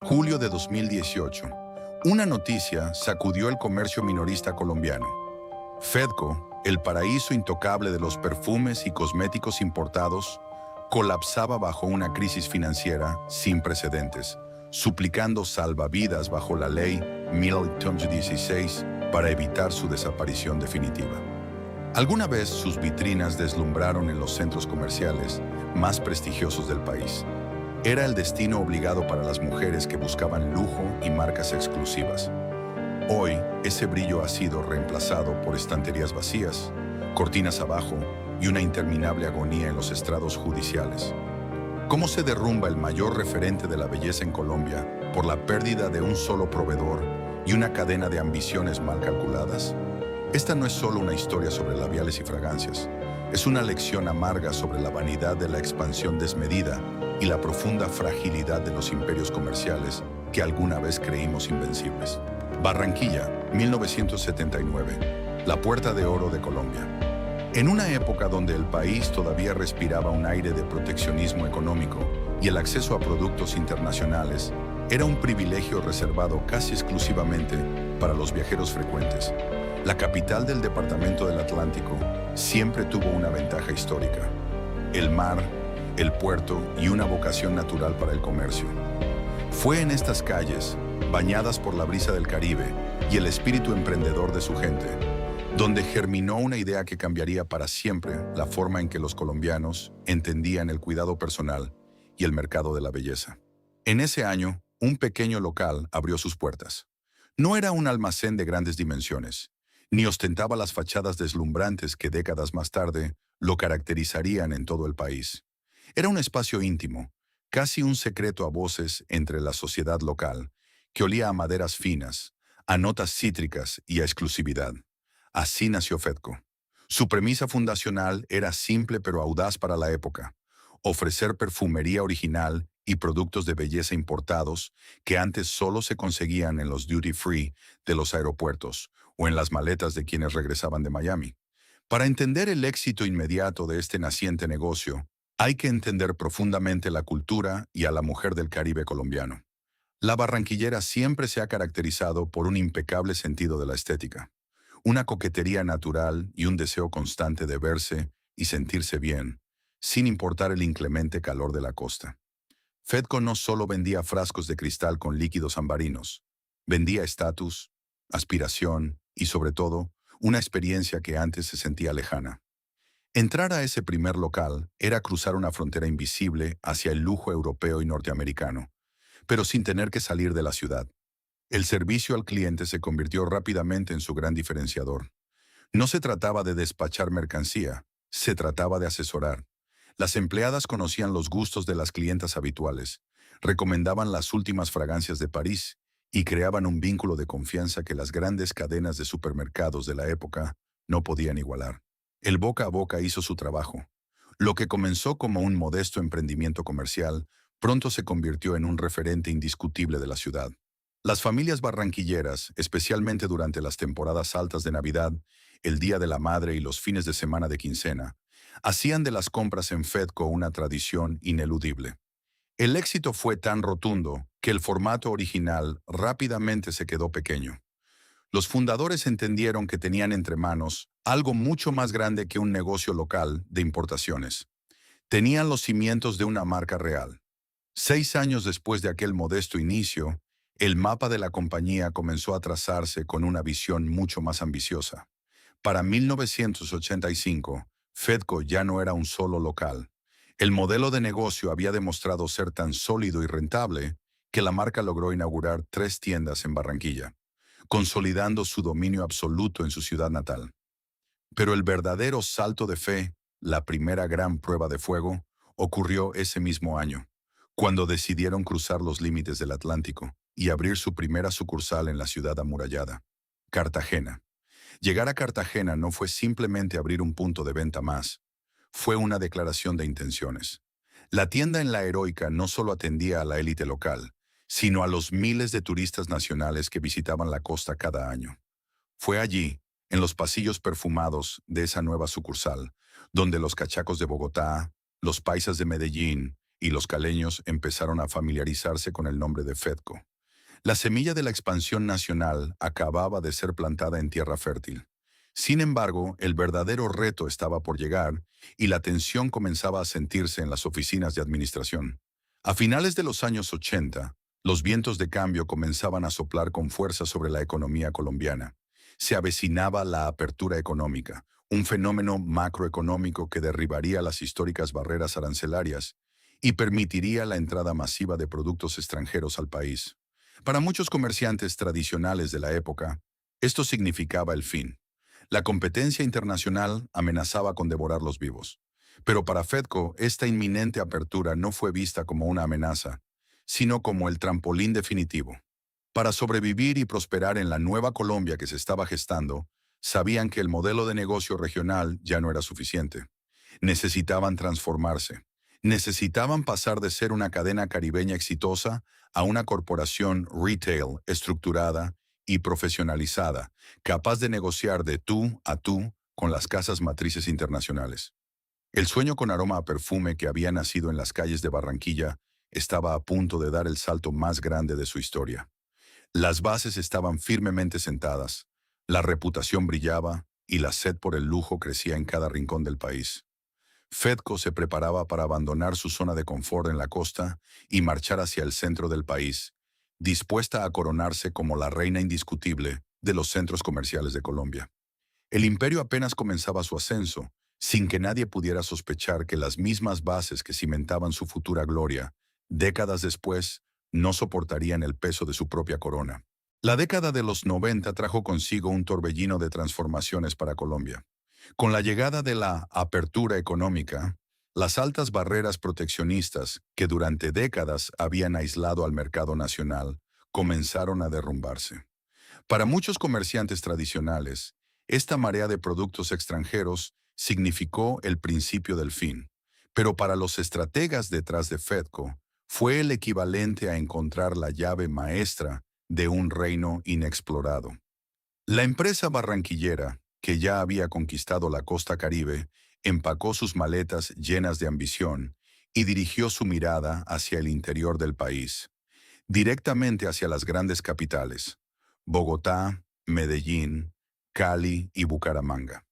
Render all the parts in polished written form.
Julio de 2018. Una noticia sacudió el comercio minorista colombiano. Fedco, el paraíso intocable de los perfumes y cosméticos importados, colapsaba bajo una crisis financiera sin precedentes, suplicando salvavidas bajo la ley 1116 para evitar su desaparición definitiva. Alguna vez sus vitrinas deslumbraron en los centros comerciales más prestigiosos del país. Era el destino obligado para las mujeres que buscaban lujo y marcas exclusivas. Hoy, ese brillo ha sido reemplazado por estanterías vacías, cortinas abajo y una interminable agonía en los estrados judiciales. ¿Cómo se derrumba el mayor referente de la belleza en Colombia por la pérdida de un solo proveedor y una cadena de ambiciones mal calculadas? Esta no es solo una historia sobre labiales y fragancias, es una lección amarga sobre la vanidad de la expansión desmedida y la profunda fragilidad de los imperios comerciales que alguna vez creímos invencibles. Barranquilla, 1979, la puerta de oro de Colombia. En una época donde el país todavía respiraba un aire de proteccionismo económico y el acceso a productos internacionales era un privilegio reservado casi exclusivamente para los viajeros frecuentes. La capital del departamento del Atlántico siempre tuvo una ventaja histórica: el mar, el puerto y una vocación natural para el comercio. Fue en estas calles, bañadas por la brisa del Caribe y el espíritu emprendedor de su gente, donde germinó una idea que cambiaría para siempre la forma en que los colombianos entendían el cuidado personal y el mercado de la belleza. En ese año, un pequeño local abrió sus puertas. No era un almacén de grandes dimensiones, ni ostentaba las fachadas deslumbrantes que décadas más tarde lo caracterizarían en todo el país. Era un espacio íntimo, casi un secreto a voces entre la sociedad local, que olía a maderas finas, a notas cítricas y a exclusividad. Así nació Fedco. Su premisa fundacional era simple pero audaz para la época: ofrecer perfumería original y productos de belleza importados que antes solo se conseguían en los duty free de los aeropuertos o en las maletas de quienes regresaban de Miami. Para entender el éxito inmediato de este naciente negocio, hay que entender profundamente la cultura y a la mujer del Caribe colombiano. La barranquillera siempre se ha caracterizado por un impecable sentido de la estética, una coquetería natural y un deseo constante de verse y sentirse bien, sin importar el inclemente calor de la costa. Fedco no solo vendía frascos de cristal con líquidos ambarinos, vendía estatus, aspiración y, sobre todo, una experiencia que antes se sentía lejana. Entrar a ese primer local era cruzar una frontera invisible hacia el lujo europeo y norteamericano, pero sin tener que salir de la ciudad. El servicio al cliente se convirtió rápidamente en su gran diferenciador. No se trataba de despachar mercancía, se trataba de asesorar. Las empleadas conocían los gustos de las clientas habituales, recomendaban las últimas fragancias de París y creaban un vínculo de confianza que las grandes cadenas de supermercados de la época no podían igualar. El boca a boca hizo su trabajo. Lo que comenzó como un modesto emprendimiento comercial, pronto se convirtió en un referente indiscutible de la ciudad. Las familias barranquilleras, especialmente durante las temporadas altas de Navidad, el Día de la Madre y los fines de semana de quincena, hacían de las compras en Fedco una tradición ineludible. El éxito fue tan rotundo que el formato original rápidamente se quedó pequeño. Los fundadores entendieron que tenían entre manos algo mucho más grande que un negocio local de importaciones. Tenían los cimientos de una marca real. 6 años después de aquel modesto inicio, el mapa de la compañía comenzó a trazarse con una visión mucho más ambiciosa. Para 1985, Fedco ya no era un solo local. El modelo de negocio había demostrado ser tan sólido y rentable que la marca logró inaugurar 3 tiendas en Barranquilla, consolidando su dominio absoluto en su ciudad natal. Pero el verdadero salto de fe, la primera gran prueba de fuego, ocurrió ese mismo año, cuando decidieron cruzar los límites del Atlántico y abrir su primera sucursal en la ciudad amurallada, Cartagena. Llegar a Cartagena no fue simplemente abrir un punto de venta más, fue una declaración de intenciones. La tienda en La Heroica no solo atendía a la élite local, sino a los miles de turistas nacionales que visitaban la costa cada año. Fue allí, en los pasillos perfumados de esa nueva sucursal, donde los cachacos de Bogotá, los paisas de Medellín, y los caleños empezaron a familiarizarse con el nombre de Fedco. La semilla de la expansión nacional acababa de ser plantada en tierra fértil. Sin embargo, el verdadero reto estaba por llegar y la tensión comenzaba a sentirse en las oficinas de administración. A finales de los años 80, los vientos de cambio comenzaban a soplar con fuerza sobre la economía colombiana. Se avecinaba la apertura económica, un fenómeno macroeconómico que derribaría las históricas barreras arancelarias y permitiría la entrada masiva de productos extranjeros al país. Para muchos comerciantes tradicionales de la época, esto significaba el fin. La competencia internacional amenazaba con devorarlos vivos. Pero para Fedco, esta inminente apertura no fue vista como una amenaza, sino como el trampolín definitivo. Para sobrevivir y prosperar en la nueva Colombia que se estaba gestando, sabían que el modelo de negocio regional ya no era suficiente. Necesitaban transformarse. Necesitaban pasar de ser una cadena caribeña exitosa a una corporación retail estructurada y profesionalizada, capaz de negociar de tú a tú con las casas matrices internacionales. El sueño con aroma a perfume que había nacido en las calles de Barranquilla estaba a punto de dar el salto más grande de su historia. Las bases estaban firmemente sentadas, la reputación brillaba y la sed por el lujo crecía en cada rincón del país. Fedco se preparaba para abandonar su zona de confort en la costa y marchar hacia el centro del país, dispuesta a coronarse como la reina indiscutible de los centros comerciales de Colombia. El imperio apenas comenzaba su ascenso, sin que nadie pudiera sospechar que las mismas bases que cimentaban su futura gloria, décadas después, no soportarían el peso de su propia corona. La década de los 90 trajo consigo un torbellino de transformaciones para Colombia. Con la llegada de la apertura económica, las altas barreras proteccionistas que durante décadas habían aislado al mercado nacional comenzaron a derrumbarse. Para muchos comerciantes tradicionales, esta marea de productos extranjeros significó el principio del fin, pero para los estrategas detrás de Fedco, fue el equivalente a encontrar la llave maestra de un reino inexplorado. La empresa barranquillera, que ya había conquistado la costa Caribe, empacó sus maletas llenas de ambición y dirigió su mirada hacia el interior del país, directamente hacia las grandes capitales, Bogotá, Medellín, Cali y Bucaramanga.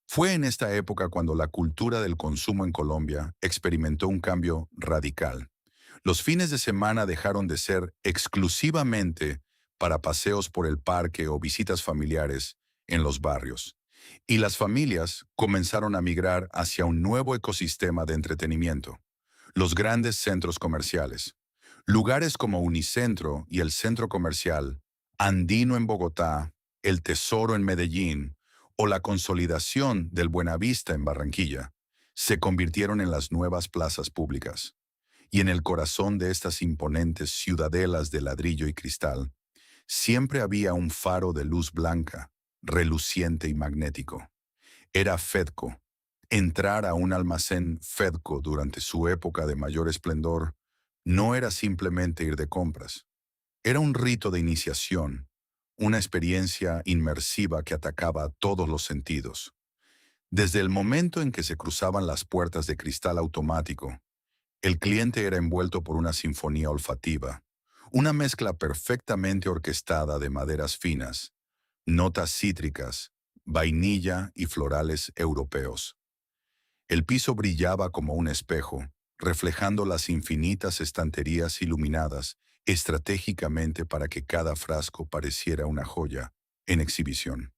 Fue en esta época cuando la cultura del consumo en Colombia experimentó un cambio radical. Los fines de semana dejaron de ser exclusivamente para paseos por el parque o visitas familiares en los barrios, y las familias comenzaron a migrar hacia un nuevo ecosistema de entretenimiento, los grandes centros comerciales. Lugares como Unicentro y el Centro Comercial Andino en Bogotá, el Tesoro en Medellín o la consolidación del Buenavista en Barranquilla se convirtieron en las nuevas plazas públicas. Y en el corazón de estas imponentes ciudadelas de ladrillo y cristal, siempre había un faro de luz blanca, reluciente y magnético. Era Fedco. Entrar a un almacén Fedco durante su época de mayor esplendor no era simplemente ir de compras. Era un rito de iniciación, una experiencia inmersiva que atacaba a todos los sentidos. Desde el momento en que se cruzaban las puertas de cristal automático, el cliente era envuelto por una sinfonía olfativa, una mezcla perfectamente orquestada de maderas finas, notas cítricas, vainilla y florales europeos. El piso brillaba como un espejo, reflejando las infinitas estanterías iluminadas estratégicamente para que cada frasco pareciera una joya en exhibición.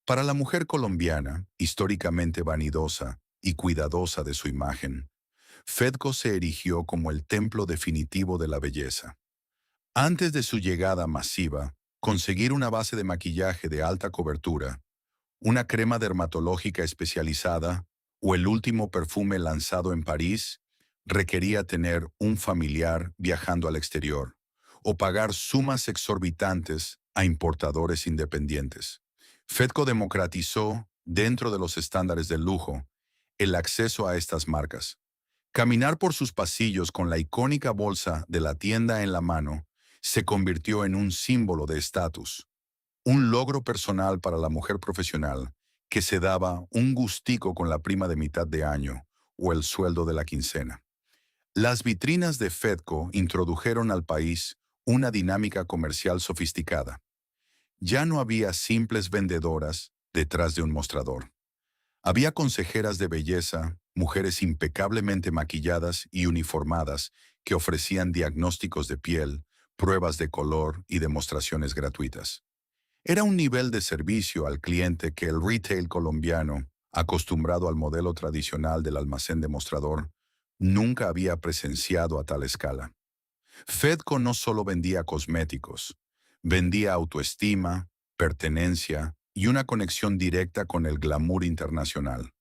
Para la mujer colombiana, históricamente vanidosa y cuidadosa de su imagen, Fedco se erigió como el templo definitivo de la belleza. Antes de su llegada masiva, conseguir una base de maquillaje de alta cobertura, una crema dermatológica especializada o el último perfume lanzado en París requería tener un familiar viajando al exterior o pagar sumas exorbitantes a importadores independientes. Fedco democratizó, dentro de los estándares del lujo, el acceso a estas marcas. Caminar por sus pasillos con la icónica bolsa de la tienda en la mano se convirtió en un símbolo de estatus, un logro personal para la mujer profesional que se daba un gustico con la prima de mitad de año o el sueldo de la quincena. Las vitrinas de Fedco introdujeron al país una dinámica comercial sofisticada. Ya no había simples vendedoras detrás de un mostrador. Había consejeras de belleza, mujeres impecablemente maquilladas y uniformadas que ofrecían diagnósticos de piel, pruebas de color y demostraciones gratuitas. Era un nivel de servicio al cliente que el retail colombiano, acostumbrado al modelo tradicional del almacén de mostrador, nunca había presenciado a tal escala. Fedco no solo vendía cosméticos, vendía autoestima, pertenencia y una conexión directa con el glamour internacional.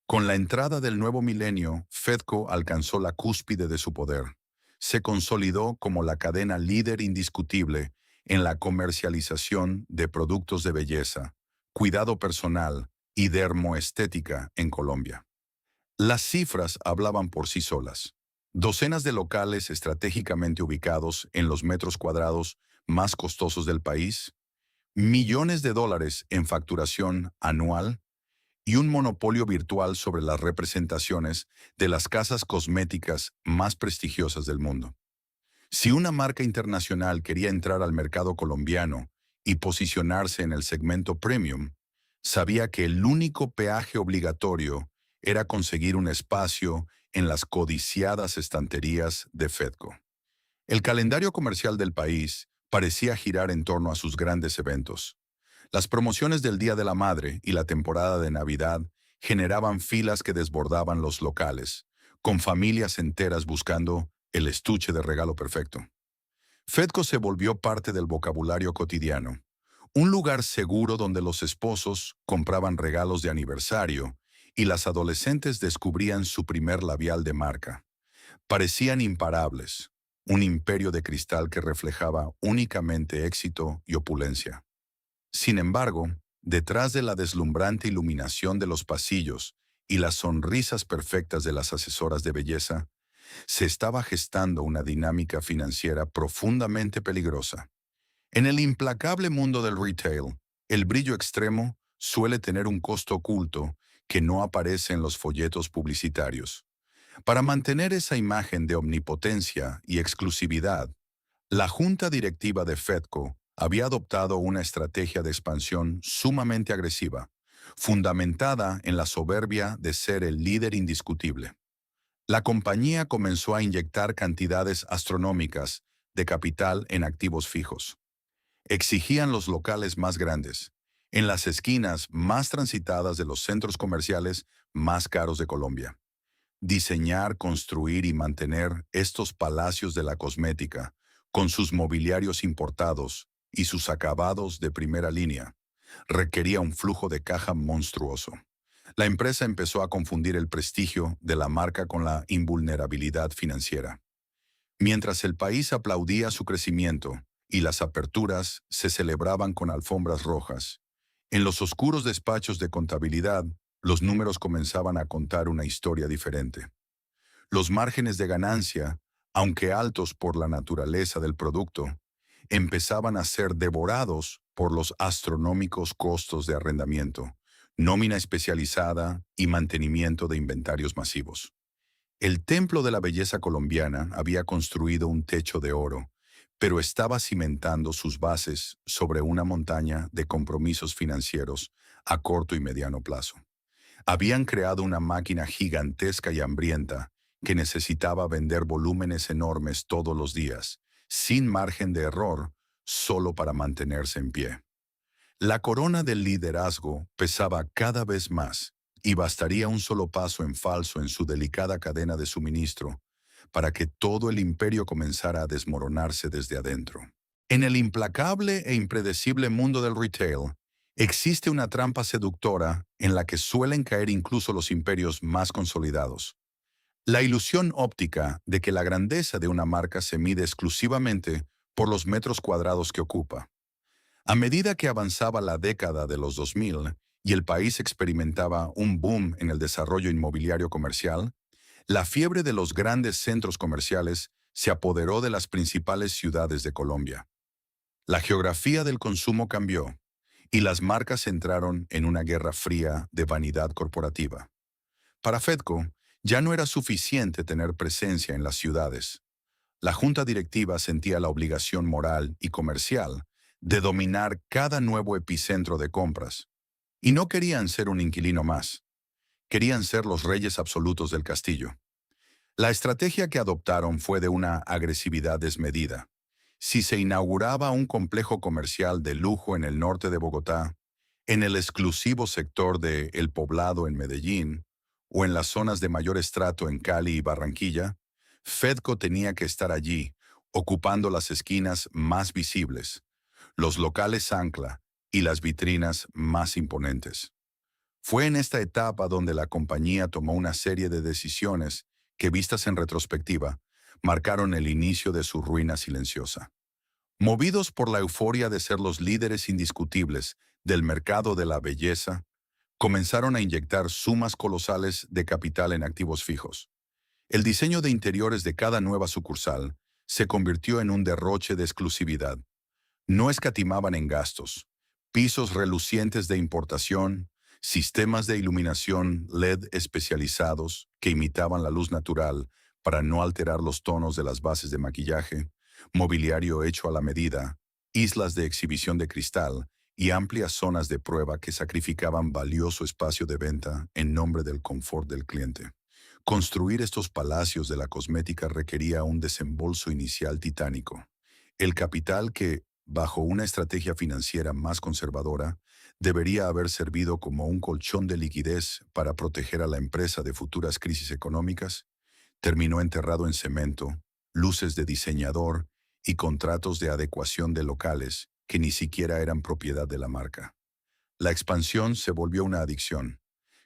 Con la entrada del nuevo milenio, Fedco alcanzó la cúspide de su poder. Se consolidó como la cadena líder indiscutible en la comercialización de productos de belleza, cuidado personal y dermoestética en Colombia. Las cifras hablaban por sí solas. Docenas de locales estratégicamente ubicados en los metros cuadrados más costosos del país, millones de dólares en facturación anual y un monopolio virtual sobre las representaciones de las casas cosméticas más prestigiosas del mundo. Si una marca internacional quería entrar al mercado colombiano y posicionarse en el segmento premium, sabía que el único peaje obligatorio era conseguir un espacio en las codiciadas estanterías de Fedco. El calendario comercial del país parecía girar en torno a sus grandes eventos. Las promociones del Día de la Madre y la temporada de Navidad generaban filas que desbordaban los locales, con familias enteras buscando el estuche de regalo perfecto. Fedco se volvió parte del vocabulario cotidiano, un lugar seguro donde los esposos compraban regalos de aniversario y las adolescentes descubrían su primer labial de marca. Parecían imparables, un imperio de cristal que reflejaba únicamente éxito y opulencia. Sin embargo, detrás de la deslumbrante iluminación de los pasillos y las sonrisas perfectas de las asesoras de belleza, se estaba gestando una dinámica financiera profundamente peligrosa. En el implacable mundo del retail, el brillo extremo suele tener un costo oculto que no aparece en los folletos publicitarios. Para mantener esa imagen de omnipotencia y exclusividad, la junta directiva de Fedco había adoptado una estrategia de expansión sumamente agresiva, fundamentada en la soberbia de ser el líder indiscutible. La compañía comenzó a inyectar cantidades astronómicas de capital en activos fijos. Exigían los locales más grandes, en las esquinas más transitadas de los centros comerciales más caros de Colombia. Diseñar, construir y mantener estos palacios de la cosmética, con sus mobiliarios importados y sus acabados de primera línea, requería un flujo de caja monstruoso. La empresa empezó a confundir el prestigio de la marca con la invulnerabilidad financiera. Mientras el país aplaudía su crecimiento y las aperturas se celebraban con alfombras rojas, en los oscuros despachos de contabilidad, los números comenzaban a contar una historia diferente. Los márgenes de ganancia, aunque altos por la naturaleza del producto, empezaban a ser devorados por los astronómicos costos de arrendamiento, nómina especializada y mantenimiento de inventarios masivos. El templo de la belleza colombiana había construido un techo de oro, pero estaba cimentando sus bases sobre una montaña de compromisos financieros a corto y mediano plazo. Habían creado una máquina gigantesca y hambrienta que necesitaba vender volúmenes enormes todos los días, sin margen de error, solo para mantenerse en pie. La corona del liderazgo pesaba cada vez más y bastaría un solo paso en falso en su delicada cadena de suministro para que todo el imperio comenzara a desmoronarse desde adentro. En el implacable e impredecible mundo del retail, existe una trampa seductora en la que suelen caer incluso los imperios más consolidados. La ilusión óptica de que la grandeza de una marca se mide exclusivamente por los metros cuadrados que ocupa. A medida que avanzaba la década de los 2000 y el país experimentaba un boom en el desarrollo inmobiliario comercial, la fiebre de los grandes centros comerciales se apoderó de las principales ciudades de Colombia. La geografía del consumo cambió y las marcas entraron en una guerra fría de vanidad corporativa. Para Fedco, Ya no era suficiente tener presencia en las ciudades. La junta directiva sentía la obligación moral y comercial de dominar cada nuevo epicentro de compras. Y no querían ser un inquilino más, querían ser los reyes absolutos del castillo. La estrategia que adoptaron fue de una agresividad desmedida. Si se inauguraba un complejo comercial de lujo en el norte de Bogotá, en el exclusivo sector de El Poblado en Medellín, o en las zonas de mayor estrato en Cali y Barranquilla, Fedco tenía que estar allí, ocupando las esquinas más visibles, los locales ancla y las vitrinas más imponentes. Fue en esta etapa donde la compañía tomó una serie de decisiones que, vistas en retrospectiva, marcaron el inicio de su ruina silenciosa. Movidos por la euforia de ser los líderes indiscutibles del mercado de la belleza, comenzaron a inyectar sumas colosales de capital en activos fijos. El diseño de interiores de cada nueva sucursal se convirtió en un derroche de exclusividad. No escatimaban en gastos, pisos relucientes de importación, sistemas de iluminación LED especializados que imitaban la luz natural para no alterar los tonos de las bases de maquillaje, mobiliario hecho a la medida, islas de exhibición de cristal y amplias zonas de prueba que sacrificaban valioso espacio de venta en nombre del confort del cliente. Construir estos palacios de la cosmética requería un desembolso inicial titánico. El capital que, bajo una estrategia financiera más conservadora, debería haber servido como un colchón de liquidez para proteger a la empresa de futuras crisis económicas, terminó enterrado en cemento, luces de diseñador y contratos de adecuación de locales que ni siquiera eran propiedad de la marca. La expansión se volvió una adicción.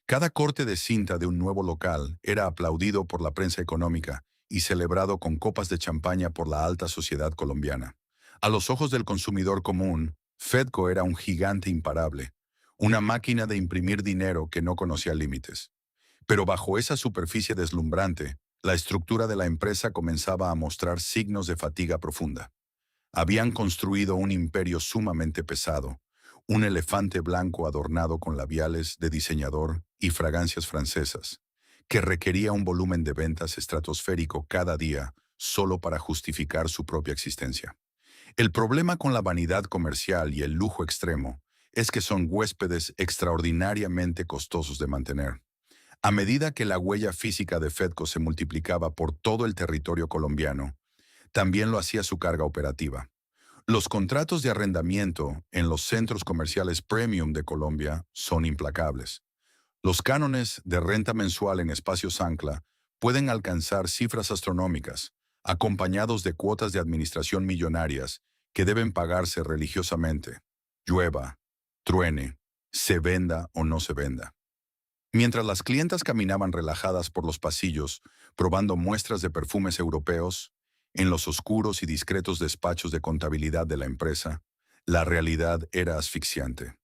Cada corte de cinta de un nuevo local era aplaudido por la prensa económica y celebrado con copas de champaña por la alta sociedad colombiana. A los ojos del consumidor común, Fedco era un gigante imparable, una máquina de imprimir dinero que no conocía límites. Pero bajo esa superficie deslumbrante, la estructura de la empresa comenzaba a mostrar signos de fatiga profunda. Habían construido un imperio sumamente pesado, un elefante blanco adornado con labiales de diseñador y fragancias francesas, que requería un volumen de ventas estratosférico cada día solo para justificar su propia existencia. El problema con la vanidad comercial y el lujo extremo es que son huéspedes extraordinariamente costosos de mantener. A medida que la huella física de Fedco se multiplicaba por todo el territorio colombiano, también lo hacía su carga operativa. Los contratos de arrendamiento en los centros comerciales premium de Colombia son implacables. Los cánones de renta mensual en espacios ancla pueden alcanzar cifras astronómicas, acompañados de cuotas de administración millonarias que deben pagarse religiosamente, llueva, truene, se venda o no se venda. Mientras las clientas caminaban relajadas por los pasillos, probando muestras de perfumes europeos, en los oscuros y discretos despachos de contabilidad de la empresa, la realidad era asfixiante.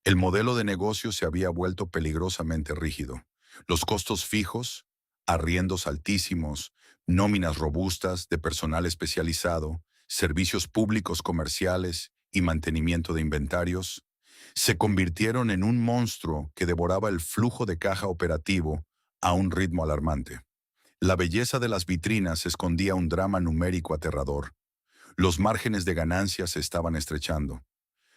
El modelo de negocio se había vuelto peligrosamente rígido. Los costos fijos, arriendos altísimos, nóminas robustas de personal especializado, servicios públicos comerciales y mantenimiento de inventarios, se convirtieron en un monstruo que devoraba el flujo de caja operativo a un ritmo alarmante. La belleza de las vitrinas escondía un drama numérico aterrador. Los márgenes de ganancia se estaban estrechando.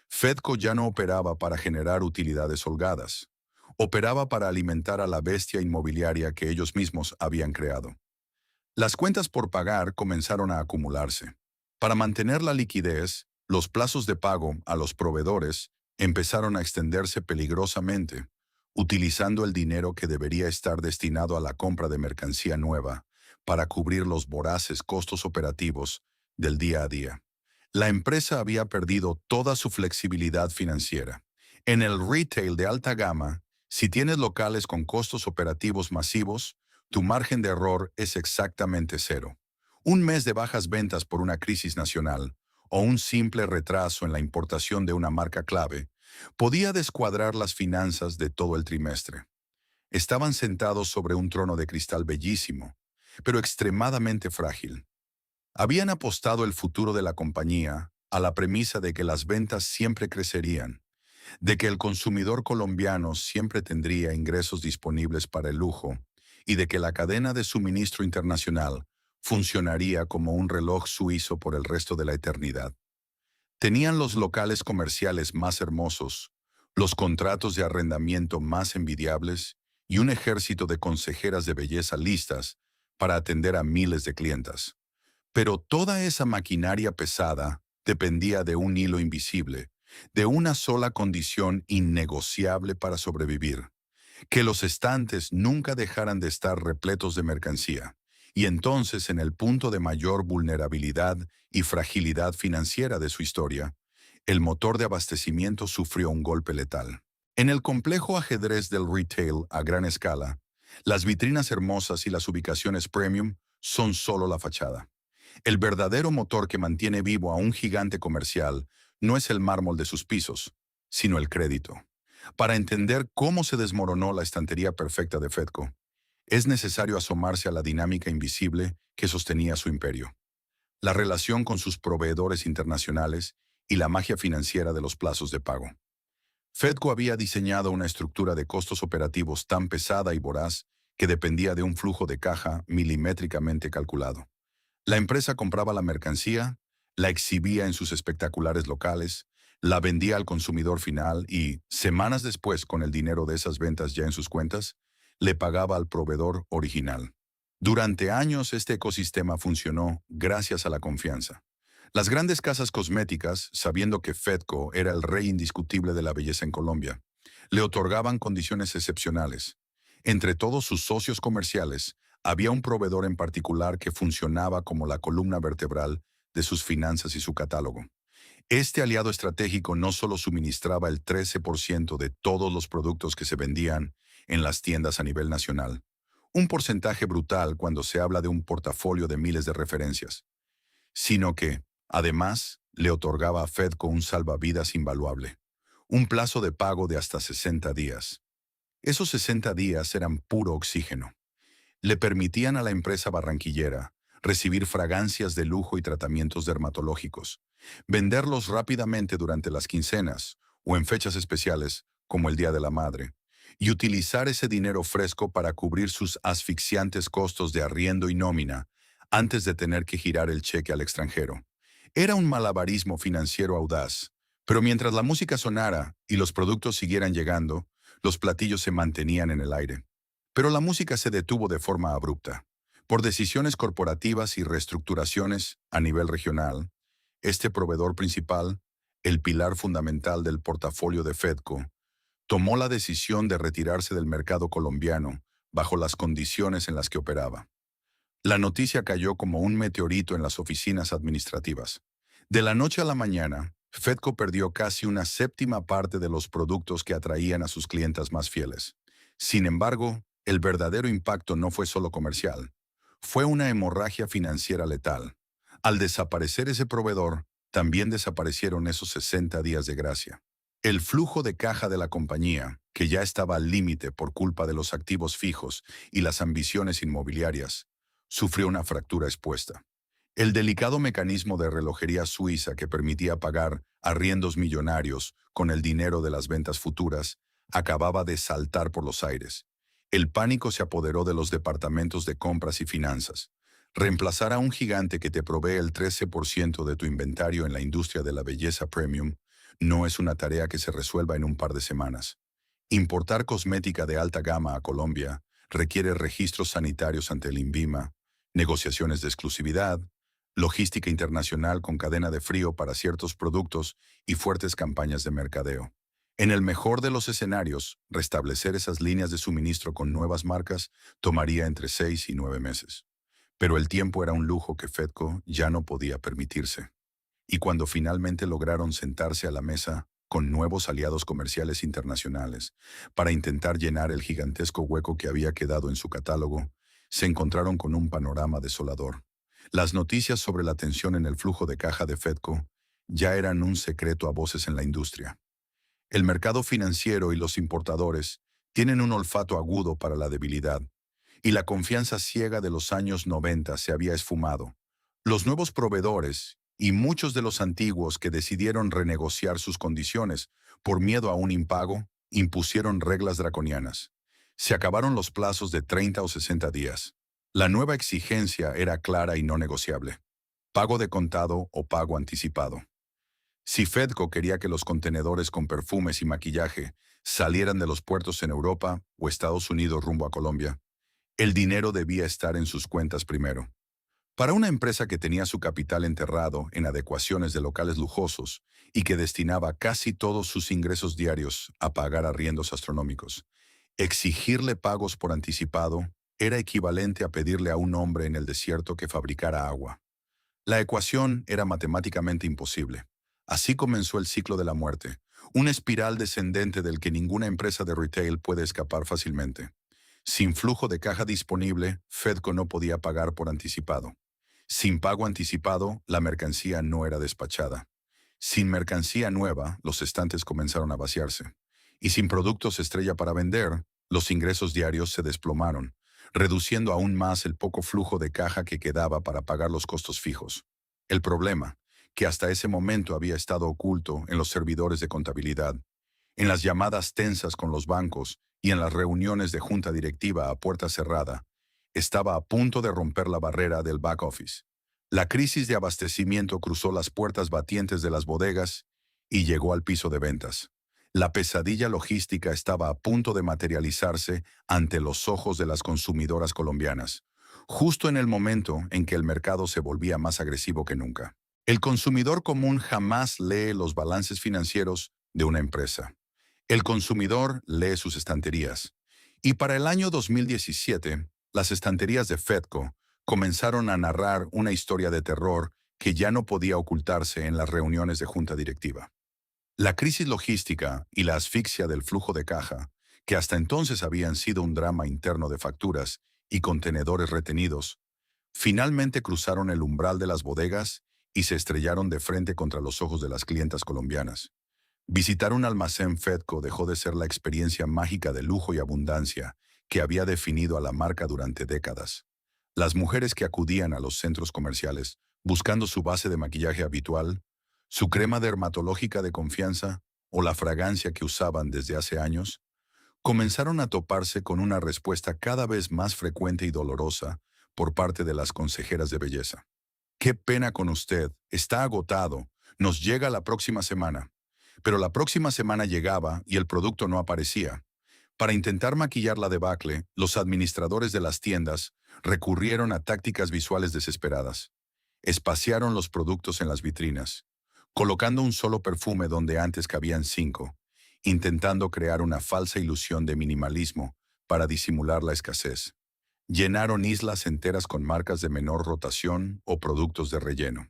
Fedco ya no operaba para generar utilidades holgadas. Operaba para alimentar a la bestia inmobiliaria que ellos mismos habían creado. Las cuentas por pagar comenzaron a acumularse. Para mantener la liquidez, los plazos de pago a los proveedores empezaron a extenderse peligrosamente, utilizando el dinero que debería estar destinado a la compra de mercancía nueva para cubrir los voraces costos operativos del día a día. La empresa había perdido toda su flexibilidad financiera. En el retail de alta gama, si tienes locales con costos operativos masivos, tu margen de error es exactamente cero. Un mes de bajas ventas por una crisis nacional o un simple retraso en la importación de una marca clave podía descuadrar las finanzas de todo el trimestre. Estaban sentados sobre un trono de cristal bellísimo, pero extremadamente frágil. Habían apostado el futuro de la compañía a la premisa de que las ventas siempre crecerían, de que el consumidor colombiano siempre tendría ingresos disponibles para el lujo y de que la cadena de suministro internacional funcionaría como un reloj suizo por el resto de la eternidad. Tenían los locales comerciales más hermosos, los contratos de arrendamiento más envidiables y un ejército de consejeras de belleza listas para atender a miles de clientas. Pero toda esa maquinaria pesada dependía de un hilo invisible, de una sola condición innegociable para sobrevivir: que los estantes nunca dejaran de estar repletos de mercancía. Y entonces, en el punto de mayor vulnerabilidad y fragilidad financiera de su historia, el motor de abastecimiento sufrió un golpe letal. En el complejo ajedrez del retail a gran escala, las vitrinas hermosas y las ubicaciones premium son solo la fachada. El verdadero motor que mantiene vivo a un gigante comercial no es el mármol de sus pisos, sino el crédito. Para entender cómo se desmoronó la estantería perfecta de Fedco, es necesario asomarse a la dinámica invisible que sostenía su imperio: la relación con sus proveedores internacionales y la magia financiera de los plazos de pago. Fedco había diseñado una estructura de costos operativos tan pesada y voraz que dependía de un flujo de caja milimétricamente calculado. La empresa compraba la mercancía, la exhibía en sus espectaculares locales, la vendía al consumidor final y, semanas después, con el dinero de esas ventas ya en sus cuentas, le pagaba al proveedor original. Durante años este ecosistema funcionó gracias a la confianza. Las grandes casas cosméticas, sabiendo que Fedco era el rey indiscutible de la belleza en Colombia, le otorgaban condiciones excepcionales. Entre todos sus socios comerciales, había un proveedor en particular que funcionaba como la columna vertebral de sus finanzas y su catálogo. Este aliado estratégico no solo suministraba el 13% de todos los productos que se vendían en las tiendas a nivel nacional, un porcentaje brutal cuando se habla de un portafolio de miles de referencias, sino que, además, le otorgaba a Fedco un salvavidas invaluable: un plazo de pago de hasta 60 días. Esos 60 días eran puro oxígeno. Le permitían a la empresa barranquillera recibir fragancias de lujo y tratamientos dermatológicos, venderlos rápidamente durante las quincenas o en fechas especiales como el Día de la Madre, y utilizar ese dinero fresco para cubrir sus asfixiantes costos de arriendo y nómina antes de tener que girar el cheque al extranjero. Era un malabarismo financiero audaz, pero mientras la música sonara y los productos siguieran llegando, los platillos se mantenían en el aire. Pero la música se detuvo de forma abrupta. Por decisiones corporativas y reestructuraciones a nivel regional, este proveedor principal, el pilar fundamental del portafolio de Fedco, tomó la decisión de retirarse del mercado colombiano bajo las condiciones en las que operaba. La noticia cayó como un meteorito en las oficinas administrativas. De la noche a la mañana, Fedco perdió casi una séptima parte de los productos que atraían a sus clientas más fieles. Sin embargo, el verdadero impacto no fue solo comercial. Fue una hemorragia financiera letal. Al desaparecer ese proveedor, también desaparecieron esos 60 días de gracia. El flujo de caja de la compañía, que ya estaba al límite por culpa de los activos fijos y las ambiciones inmobiliarias, sufrió una fractura expuesta. El delicado mecanismo de relojería suiza que permitía pagar arriendos millonarios con el dinero de las ventas futuras acababa de saltar por los aires. El pánico se apoderó de los departamentos de compras y finanzas. Reemplazar a un gigante que te provee el 13% de tu inventario en la industria de la belleza premium no es una tarea que se resuelva en un par de semanas. Importar cosmética de alta gama a Colombia requiere registros sanitarios ante el INVIMA, negociaciones de exclusividad, logística internacional con cadena de frío para ciertos productos y fuertes campañas de mercadeo. En el mejor de los escenarios, restablecer esas líneas de suministro con nuevas marcas tomaría entre 6 y 9 meses. Pero el tiempo era un lujo que Fedco ya no podía permitirse. Y cuando finalmente lograron sentarse a la mesa con nuevos aliados comerciales internacionales para intentar llenar el gigantesco hueco que había quedado en su catálogo, se encontraron con un panorama desolador. Las noticias sobre la tensión en el flujo de caja de Fedco ya eran un secreto a voces en la industria. El mercado financiero y los importadores tienen un olfato agudo para la debilidad, y la confianza ciega de los años 90 se había esfumado. Los nuevos proveedores y muchos de los antiguos que decidieron renegociar sus condiciones por miedo a un impago impusieron reglas draconianas. Se acabaron los plazos de 30 o 60 días. La nueva exigencia era clara y no negociable. Pago de contado o pago anticipado. Si Fedco quería que los contenedores con perfumes y maquillaje salieran de los puertos en Europa o Estados Unidos rumbo a Colombia, el dinero debía estar en sus cuentas primero. Para una empresa que tenía su capital enterrado en adecuaciones de locales lujosos y que destinaba casi todos sus ingresos diarios a pagar arriendos astronómicos, exigirle pagos por anticipado era equivalente a pedirle a un hombre en el desierto que fabricara agua. La ecuación era matemáticamente imposible. Así comenzó el ciclo de la muerte, una espiral descendente del que ninguna empresa de retail puede escapar fácilmente. Sin flujo de caja disponible, Fedco no podía pagar por anticipado. Sin pago anticipado, la mercancía no era despachada. Sin mercancía nueva, los estantes comenzaron a vaciarse. Y sin productos estrella para vender, los ingresos diarios se desplomaron, reduciendo aún más el poco flujo de caja que quedaba para pagar los costos fijos. El problema, que hasta ese momento había estado oculto en los servidores de contabilidad, en las llamadas tensas con los bancos y en las reuniones de junta directiva a puerta cerrada, estaba a punto de romper la barrera del back office. La crisis de abastecimiento cruzó las puertas batientes de las bodegas y llegó al piso de ventas. La pesadilla logística estaba a punto de materializarse ante los ojos de las consumidoras colombianas, justo en el momento en que el mercado se volvía más agresivo que nunca. El consumidor común jamás lee los balances financieros de una empresa. El consumidor lee sus estanterías. Y para el año 2017, las estanterías de Fedco comenzaron a narrar una historia de terror que ya no podía ocultarse en las reuniones de junta directiva. La crisis logística y la asfixia del flujo de caja, que hasta entonces habían sido un drama interno de facturas y contenedores retenidos, finalmente cruzaron el umbral de las bodegas y se estrellaron de frente contra los ojos de las clientas colombianas. Visitar un almacén Fedco dejó de ser la experiencia mágica de lujo y abundancia que había definido a la marca durante décadas. Las mujeres que acudían a los centros comerciales buscando su base de maquillaje habitual, su crema dermatológica de confianza o la fragancia que usaban desde hace años, comenzaron a toparse con una respuesta cada vez más frecuente y dolorosa por parte de las consejeras de belleza. Qué pena con usted, está agotado, nos llega la próxima semana. Pero la próxima semana llegaba y el producto no aparecía. Para intentar maquillar la debacle, los administradores de las tiendas recurrieron a tácticas visuales desesperadas. Espaciaron los productos en las vitrinas, colocando un solo perfume donde antes cabían 5, intentando crear una falsa ilusión de minimalismo para disimular la escasez. Llenaron islas enteras con marcas de menor rotación o productos de relleno.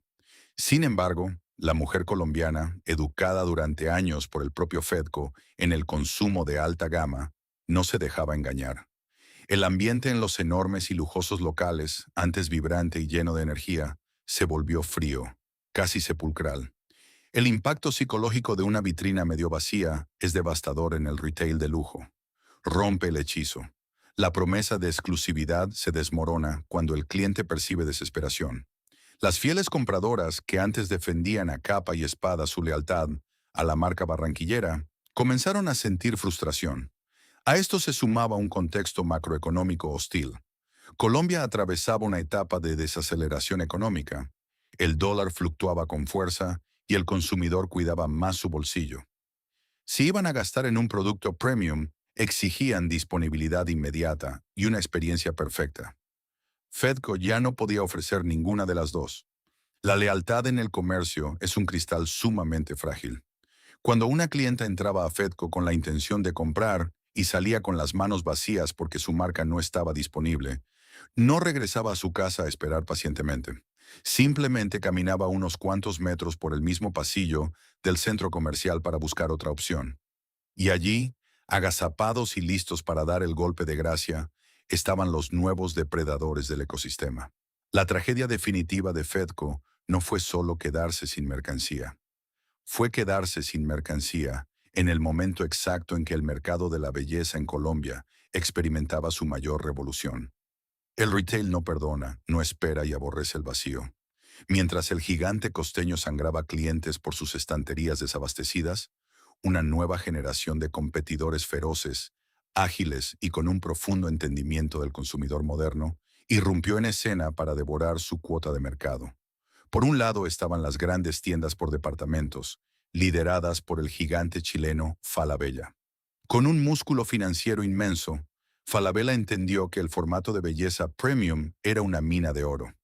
Sin embargo, la mujer colombiana, educada durante años por el propio Fedco en el consumo de alta gama, no se dejaba engañar. El ambiente en los enormes y lujosos locales, antes vibrante y lleno de energía, se volvió frío, casi sepulcral. El impacto psicológico de una vitrina medio vacía es devastador en el retail de lujo. Rompe el hechizo. La promesa de exclusividad se desmorona cuando el cliente percibe desesperación. Las fieles compradoras que antes defendían a capa y espada su lealtad a la marca barranquillera, comenzaron a sentir frustración. A esto se sumaba un contexto macroeconómico hostil. Colombia atravesaba una etapa de desaceleración económica. El dólar fluctuaba con fuerza y el consumidor cuidaba más su bolsillo. Si iban a gastar en un producto premium, exigían disponibilidad inmediata y una experiencia perfecta. Fedco ya no podía ofrecer ninguna de las dos. La lealtad en el comercio es un cristal sumamente frágil. Cuando una clienta entraba a Fedco con la intención de comprar y salía con las manos vacías porque su marca no estaba disponible, no regresaba a su casa a esperar pacientemente. Simplemente caminaba unos cuantos metros por el mismo pasillo del centro comercial para buscar otra opción. Y allí, agazapados y listos para dar el golpe de gracia, estaban los nuevos depredadores del ecosistema. La tragedia definitiva de Fedco no fue solo quedarse sin mercancía. Fue quedarse sin mercancía en el momento exacto en que el mercado de la belleza en Colombia experimentaba su mayor revolución. El retail no perdona, no espera y aborrece el vacío. Mientras el gigante costeño sangraba clientes por sus estanterías desabastecidas, una nueva generación de competidores feroces ágiles y con un profundo entendimiento del consumidor moderno, irrumpió en escena para devorar su cuota de mercado. Por un lado estaban las grandes tiendas por departamentos, lideradas por el gigante chileno Falabella. Con un músculo financiero inmenso, Falabella entendió que el formato de belleza premium era una mina de oro.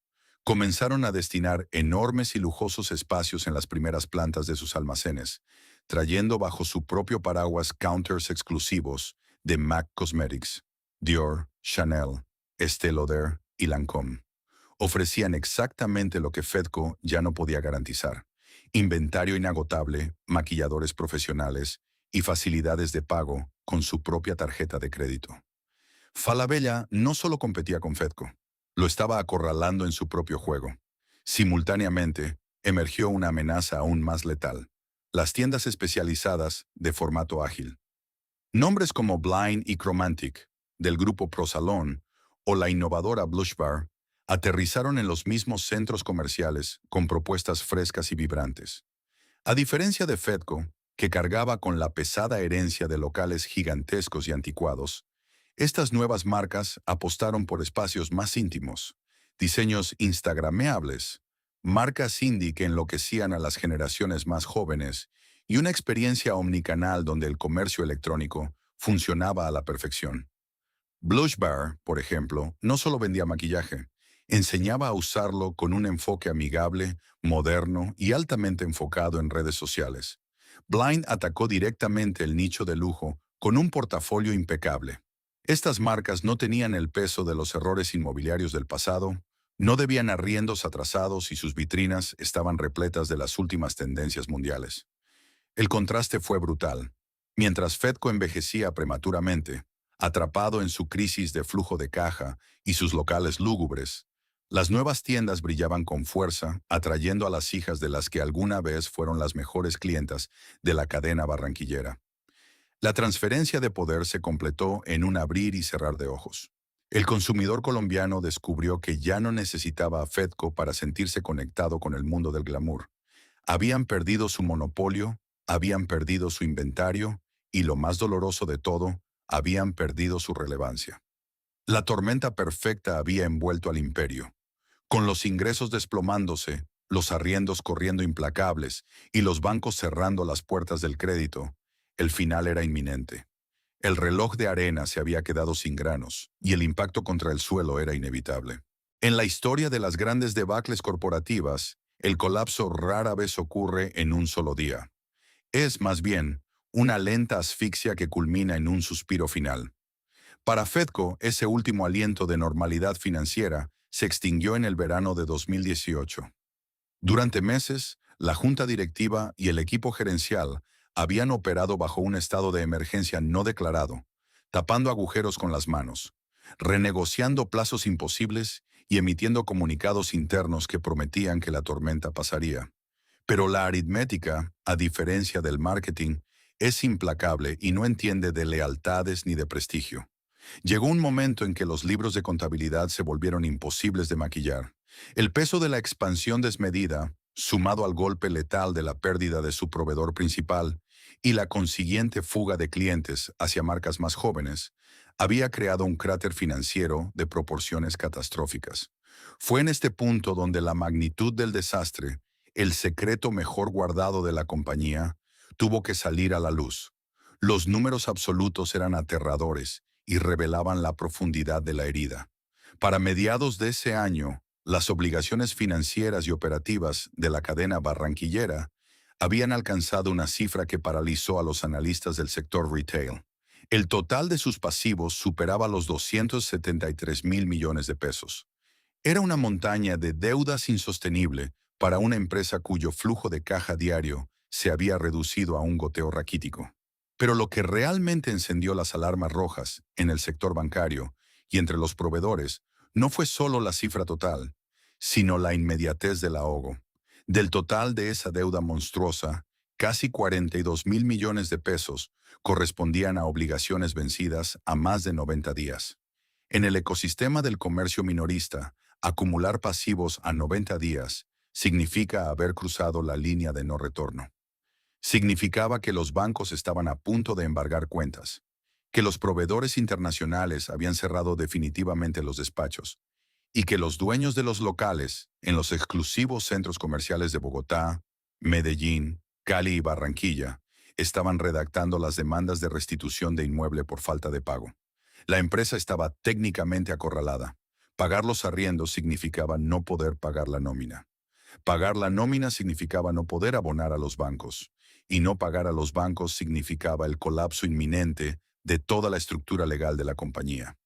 Comenzaron a destinar enormes y lujosos espacios en las primeras plantas de sus almacenes, trayendo bajo su propio paraguas counters exclusivos de MAC Cosmetics, Dior, Chanel, Estée Lauder y Lancôme. Ofrecían exactamente lo que Fedco ya no podía garantizar: inventario inagotable, maquilladores profesionales y facilidades de pago con su propia tarjeta de crédito. Falabella no solo competía con Fedco, lo estaba acorralando en su propio juego. Simultáneamente, emergió una amenaza aún más letal: las tiendas especializadas de formato ágil. Nombres como Blind y Chromantic, del grupo ProSalon, o la innovadora Blush Bar, aterrizaron en los mismos centros comerciales con propuestas frescas y vibrantes. A diferencia de Fedco, que cargaba con la pesada herencia de locales gigantescos y anticuados, estas nuevas marcas apostaron por espacios más íntimos, diseños instagrameables, marcas indie que enloquecían a las generaciones más jóvenes y una experiencia omnicanal donde el comercio electrónico funcionaba a la perfección. Blush Bar, por ejemplo, no solo vendía maquillaje, enseñaba a usarlo con un enfoque amigable, moderno y altamente enfocado en redes sociales. Blind atacó directamente el nicho de lujo con un portafolio impecable. Estas marcas no tenían el peso de los errores inmobiliarios del pasado, no debían arriendos atrasados y sus vitrinas estaban repletas de las últimas tendencias mundiales. El contraste fue brutal. Mientras Fedco envejecía prematuramente, atrapado en su crisis de flujo de caja y sus locales lúgubres, las nuevas tiendas brillaban con fuerza, atrayendo a las hijas de las que alguna vez fueron las mejores clientas de la cadena barranquillera. La transferencia de poder se completó en un abrir y cerrar de ojos. El consumidor colombiano descubrió que ya no necesitaba a Fedco para sentirse conectado con el mundo del glamour. Habían perdido su monopolio, habían perdido su inventario y, lo más doloroso de todo, habían perdido su relevancia. La tormenta perfecta había envuelto al imperio. Con los ingresos desplomándose, los arriendos corriendo implacables y los bancos cerrando las puertas del crédito, el final era inminente. El reloj de arena se había quedado sin granos y el impacto contra el suelo era inevitable. En la historia de las grandes debacles corporativas, el colapso rara vez ocurre en un solo día. Es, más bien, una lenta asfixia que culmina en un suspiro final. Para Fedco, ese último aliento de normalidad financiera se extinguió en el verano de 2018. Durante meses, la junta directiva y el equipo gerencial habían operado bajo un estado de emergencia no declarado, tapando agujeros con las manos, renegociando plazos imposibles y emitiendo comunicados internos que prometían que la tormenta pasaría. Pero la aritmética, a diferencia del marketing, es implacable y no entiende de lealtades ni de prestigio. Llegó un momento en que los libros de contabilidad se volvieron imposibles de maquillar. El peso de la expansión desmedida, sumado al golpe letal de la pérdida de su proveedor principal y la consiguiente fuga de clientes hacia marcas más jóvenes, había creado un cráter financiero de proporciones catastróficas. Fue en este punto donde la magnitud del desastre, el secreto mejor guardado de la compañía, tuvo que salir a la luz. Los números absolutos eran aterradores y revelaban la profundidad de la herida. Para mediados de ese año, las obligaciones financieras y operativas de la cadena barranquillera habían alcanzado una cifra que paralizó a los analistas del sector retail. El total de sus pasivos superaba los 273,000 millones de pesos. Era una montaña de deudas insostenible para una empresa cuyo flujo de caja diario se había reducido a un goteo raquítico. Pero lo que realmente encendió las alarmas rojas en el sector bancario y entre los proveedores no fue solo la cifra total, sino la inmediatez del ahogo. Del total de esa deuda monstruosa, casi 42,000 millones de pesos correspondían a obligaciones vencidas a más de 90 días. En el ecosistema del comercio minorista, acumular pasivos a 90 días significa haber cruzado la línea de no retorno. Significaba que los bancos estaban a punto de embargar cuentas, que los proveedores internacionales habían cerrado definitivamente los despachos y que los dueños de los locales en los exclusivos centros comerciales de Bogotá, Medellín, Cali y Barranquilla estaban redactando las demandas de restitución de inmueble por falta de pago. La empresa estaba técnicamente acorralada. Pagar los arriendos significaba no poder pagar la nómina. Pagar la nómina significaba no poder abonar a los bancos, y no pagar a los bancos significaba el colapso inminente de toda la estructura legal de la compañía.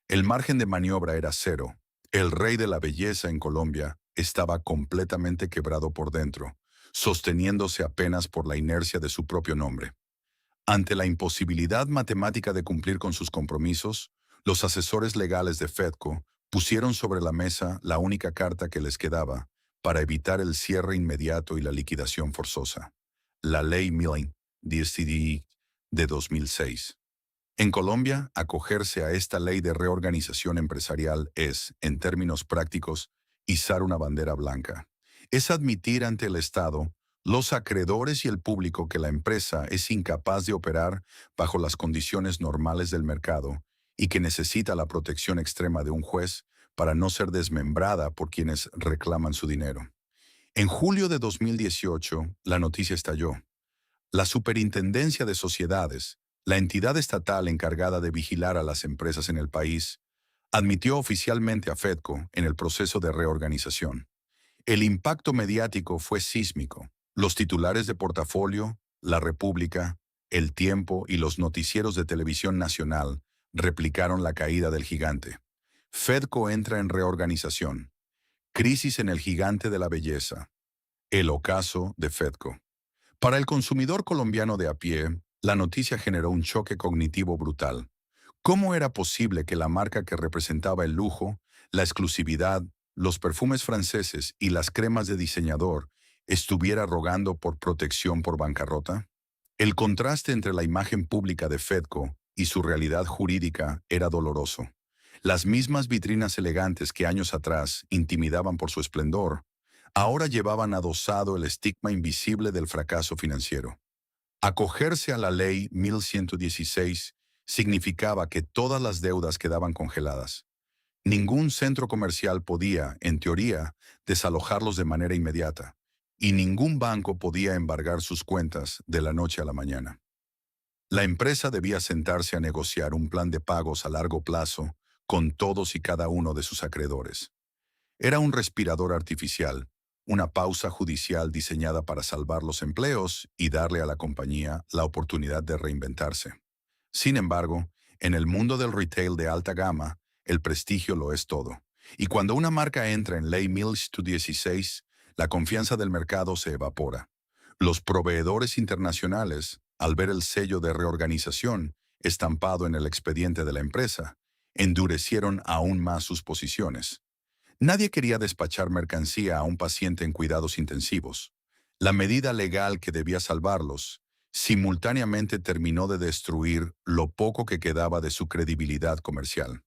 El margen de maniobra era cero. El rey de la belleza en Colombia estaba completamente quebrado por dentro, sosteniéndose apenas por la inercia de su propio nombre. Ante la imposibilidad matemática de cumplir con sus compromisos, los asesores legales de Fedco pusieron sobre la mesa la única carta que les quedaba para evitar el cierre inmediato y la liquidación forzosa: la Ley Milling DSTD de 2006. En Colombia, acogerse a esta ley de reorganización empresarial es, en términos prácticos, izar una bandera blanca. Es admitir ante el Estado, los acreedores y el público que la empresa es incapaz de operar bajo las condiciones normales del mercado y que necesita la protección extrema de un juez para no ser desmembrada por quienes reclaman su dinero. En julio de 2018, la noticia estalló. La Superintendencia de Sociedades, la entidad estatal encargada de vigilar a las empresas en el país, admitió oficialmente a Fedco en el proceso de reorganización. El impacto mediático fue sísmico. Los titulares de Portafolio, La República, El Tiempo y los noticieros de televisión nacional replicaron la caída del gigante. Fedco entra en reorganización. Crisis en el gigante de la belleza. El ocaso de Fedco. Para el consumidor colombiano de a pie, la noticia generó un choque cognitivo brutal. ¿Cómo era posible que la marca que representaba el lujo, la exclusividad, los perfumes franceses y las cremas de diseñador estuviera rogando por protección por bancarrota? El contraste entre la imagen pública de Fedco y su realidad jurídica era doloroso. Las mismas vitrinas elegantes que años atrás intimidaban por su esplendor, ahora llevaban adosado el estigma invisible del fracaso financiero. Acogerse a la Ley 1116 significaba que todas las deudas quedaban congeladas. Ningún centro comercial podía, en teoría, desalojarlos de manera inmediata, y ningún banco podía embargar sus cuentas de la noche a la mañana. La empresa debía sentarse a negociar un plan de pagos a largo plazo con todos y cada uno de sus acreedores. Era un respirador artificial, una pausa judicial diseñada para salvar los empleos y darle a la compañía la oportunidad de reinventarse. Sin embargo, en el mundo del retail de alta gama, el prestigio lo es todo. Y cuando una marca entra en Ley 1116, la confianza del mercado se evapora. Los proveedores internacionales, al ver el sello de reorganización estampado en el expediente de la empresa, endurecieron aún más sus posiciones. Nadie quería despachar mercancía a un paciente en cuidados intensivos. La medida legal que debía salvarlos simultáneamente terminó de destruir lo poco que quedaba de su credibilidad comercial.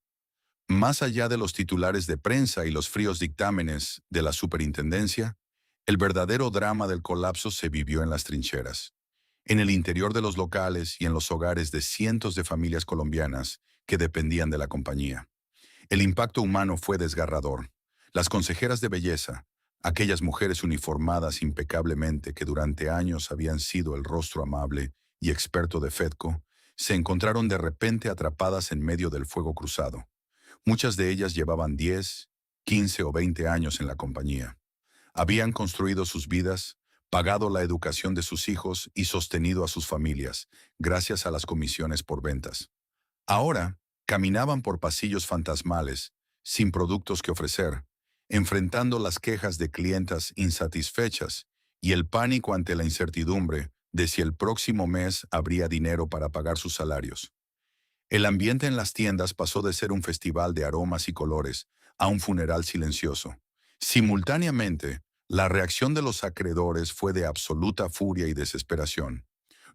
Más allá de los titulares de prensa y los fríos dictámenes de la superintendencia, el verdadero drama del colapso se vivió en las trincheras, en el interior de los locales y en los hogares de cientos de familias colombianas que dependían de la compañía. El impacto humano fue desgarrador. Las consejeras de belleza, aquellas mujeres uniformadas impecablemente que durante años habían sido el rostro amable y experto de Fedco, se encontraron de repente atrapadas en medio del fuego cruzado. Muchas de ellas llevaban 10, 15 o 20 años en la compañía. Habían construido sus vidas, pagado la educación de sus hijos y sostenido a sus familias, gracias a las comisiones por ventas. Ahora, caminaban por pasillos fantasmales, sin productos que ofrecer, enfrentando las quejas de clientas insatisfechas y el pánico ante la incertidumbre de si el próximo mes habría dinero para pagar sus salarios. El ambiente en las tiendas pasó de ser un festival de aromas y colores a un funeral silencioso. Simultáneamente, la reacción de los acreedores fue de absoluta furia y desesperación.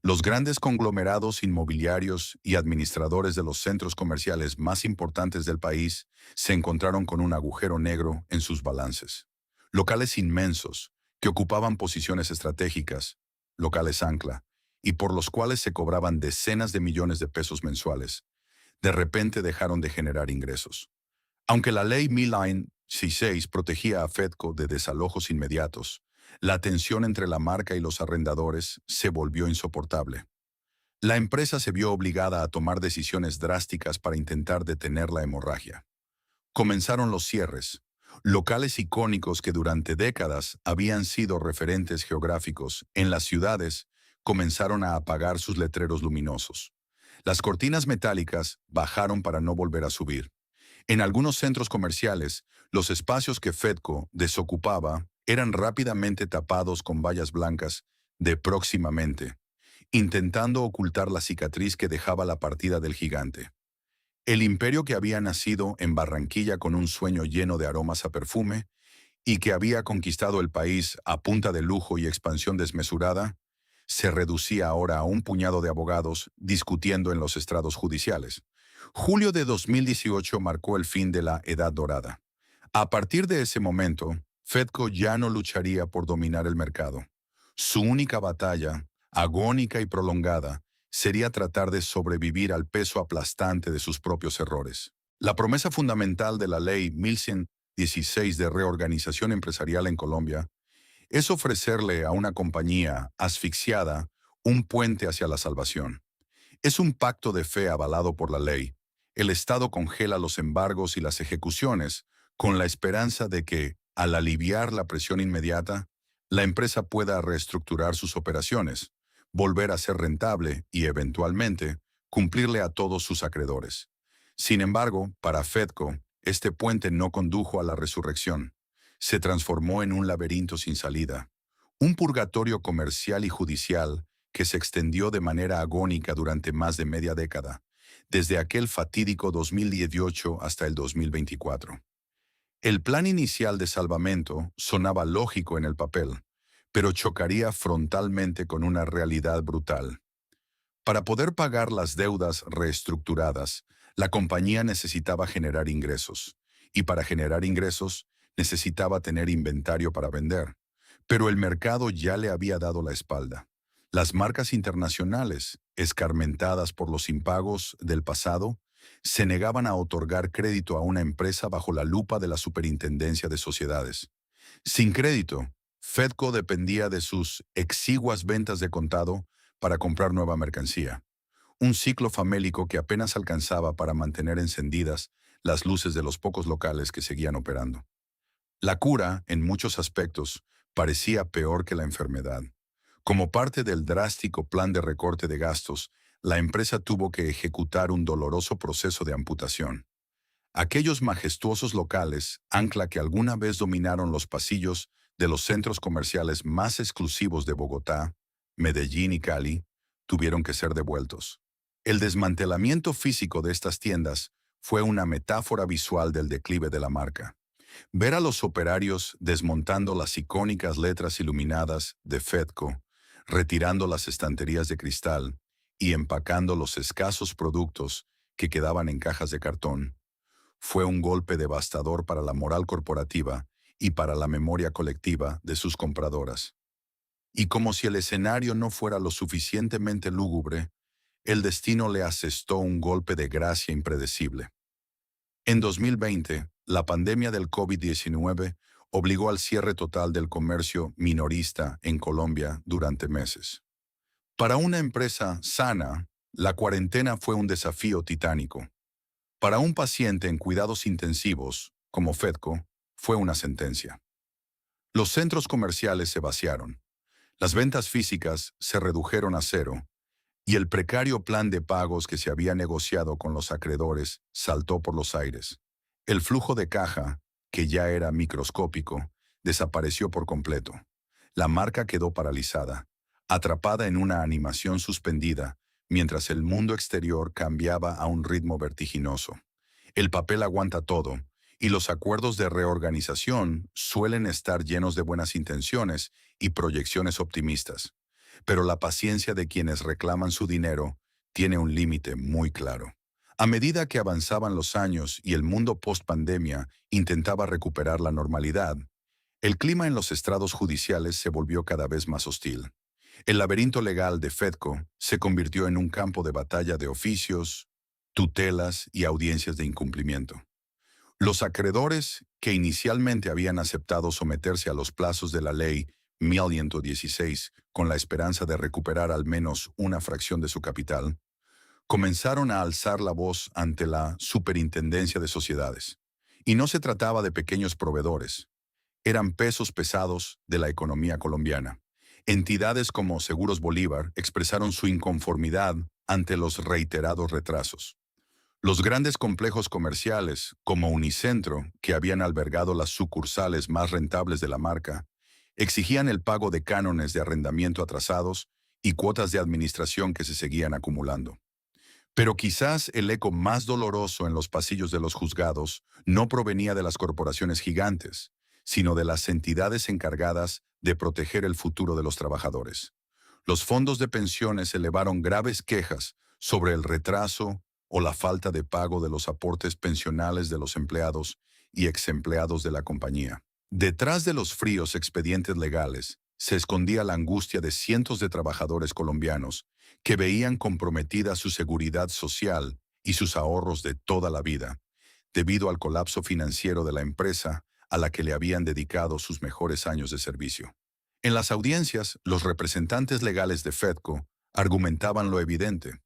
Los grandes conglomerados inmobiliarios y administradores de los centros comerciales más importantes del país se encontraron con un agujero negro en sus balances. Locales inmensos, que ocupaban posiciones estratégicas, locales ancla, y por los cuales se cobraban decenas de millones de pesos mensuales, de repente dejaron de generar ingresos. Aunque la ley 1006 protegía a Fedco de desalojos inmediatos, la tensión entre la marca y los arrendadores se volvió insoportable. La empresa se vio obligada a tomar decisiones drásticas para intentar detener la hemorragia. Comenzaron los cierres. Locales icónicos que durante décadas habían sido referentes geográficos en las ciudades comenzaron a apagar sus letreros luminosos. Las cortinas metálicas bajaron para no volver a subir. En algunos centros comerciales, los espacios que Fedco desocupaba eran rápidamente tapados con vallas blancas de próximamente, intentando ocultar la cicatriz que dejaba la partida del gigante. El imperio que había nacido en Barranquilla con un sueño lleno de aromas a perfume y que había conquistado el país a punta de lujo y expansión desmesurada, se reducía ahora a un puñado de abogados discutiendo en los estrados judiciales. Julio de 2018 marcó el fin de la Edad Dorada. A partir de ese momento, Fedco ya no lucharía por dominar el mercado. Su única batalla, agónica y prolongada, sería tratar de sobrevivir al peso aplastante de sus propios errores. La promesa fundamental de la Ley 1116 de reorganización empresarial en Colombia es ofrecerle a una compañía asfixiada un puente hacia la salvación. Es un pacto de fe avalado por la ley. El Estado congela los embargos y las ejecuciones con la esperanza de que, al aliviar la presión inmediata, la empresa pueda reestructurar sus operaciones, volver a ser rentable y, eventualmente, cumplirle a todos sus acreedores. Sin embargo, para Fedco, este puente no condujo a la resurrección. Se transformó en un laberinto sin salida, un purgatorio comercial y judicial que se extendió de manera agónica durante más de media década, desde aquel fatídico 2018 hasta el 2024. El plan inicial de salvamento sonaba lógico en el papel, pero chocaría frontalmente con una realidad brutal. Para poder pagar las deudas reestructuradas, la compañía necesitaba generar ingresos, y para generar ingresos necesitaba tener inventario para vender. Pero el mercado ya le había dado la espalda. Las marcas internacionales, escarmentadas por los impagos del pasado, se negaban a otorgar crédito a una empresa bajo la lupa de la Superintendencia de Sociedades. Sin crédito, Fedco dependía de sus exiguas ventas de contado para comprar nueva mercancía. Un ciclo famélico que apenas alcanzaba para mantener encendidas las luces de los pocos locales que seguían operando. La cura, en muchos aspectos, parecía peor que la enfermedad. Como parte del drástico plan de recorte de gastos, la empresa tuvo que ejecutar un doloroso proceso de amputación. Aquellos majestuosos locales, ancla que alguna vez dominaron los pasillos de los centros comerciales más exclusivos de Bogotá, Medellín y Cali, tuvieron que ser devueltos. El desmantelamiento físico de estas tiendas fue una metáfora visual del declive de la marca. Ver a los operarios desmontando las icónicas letras iluminadas de Fedco, retirando las estanterías de cristal y empacando los escasos productos que quedaban en cajas de cartón, fue un golpe devastador para la moral corporativa y para la memoria colectiva de sus compradoras. Y como si el escenario no fuera lo suficientemente lúgubre, el destino le asestó un golpe de gracia impredecible. En 2020, la pandemia del COVID-19 obligó al cierre total del comercio minorista en Colombia durante meses. Para una empresa sana, la cuarentena fue un desafío titánico. Para un paciente en cuidados intensivos, como Fedco, fue una sentencia. Los centros comerciales se vaciaron, las ventas físicas se redujeron a cero, y el precario plan de pagos que se había negociado con los acreedores saltó por los aires. El flujo de caja, que ya era microscópico, desapareció por completo. La marca quedó paralizada, atrapada en una animación suspendida, mientras el mundo exterior cambiaba a un ritmo vertiginoso. El papel aguanta todo, y los acuerdos de reorganización suelen estar llenos de buenas intenciones y proyecciones optimistas. Pero la paciencia de quienes reclaman su dinero tiene un límite muy claro. A medida que avanzaban los años y el mundo post-pandemia intentaba recuperar la normalidad, el clima en los estrados judiciales se volvió cada vez más hostil. El laberinto legal de Fedco se convirtió en un campo de batalla de oficios, tutelas y audiencias de incumplimiento. Los acreedores, que inicialmente habían aceptado someterse a los plazos de la ley 1116 con la esperanza de recuperar al menos una fracción de su capital, comenzaron a alzar la voz ante la Superintendencia de Sociedades. Y no se trataba de pequeños proveedores, eran pesos pesados de la economía colombiana. Entidades como Seguros Bolívar expresaron su inconformidad ante los reiterados retrasos. Los grandes complejos comerciales, como Unicentro, que habían albergado las sucursales más rentables de la marca, exigían el pago de cánones de arrendamiento atrasados y cuotas de administración que se seguían acumulando. Pero quizás el eco más doloroso en los pasillos de los juzgados no provenía de las corporaciones gigantes, sino de las entidades encargadas de proteger el futuro de los trabajadores. Los fondos de pensiones elevaron graves quejas sobre el retraso o la falta de pago de los aportes pensionales de los empleados y exempleados de la compañía. Detrás de los fríos expedientes legales se escondía la angustia de cientos de trabajadores colombianos que veían comprometida su seguridad social y sus ahorros de toda la vida, debido al colapso financiero de la empresa a la que le habían dedicado sus mejores años de servicio. En las audiencias, los representantes legales de Fedco argumentaban lo evidente: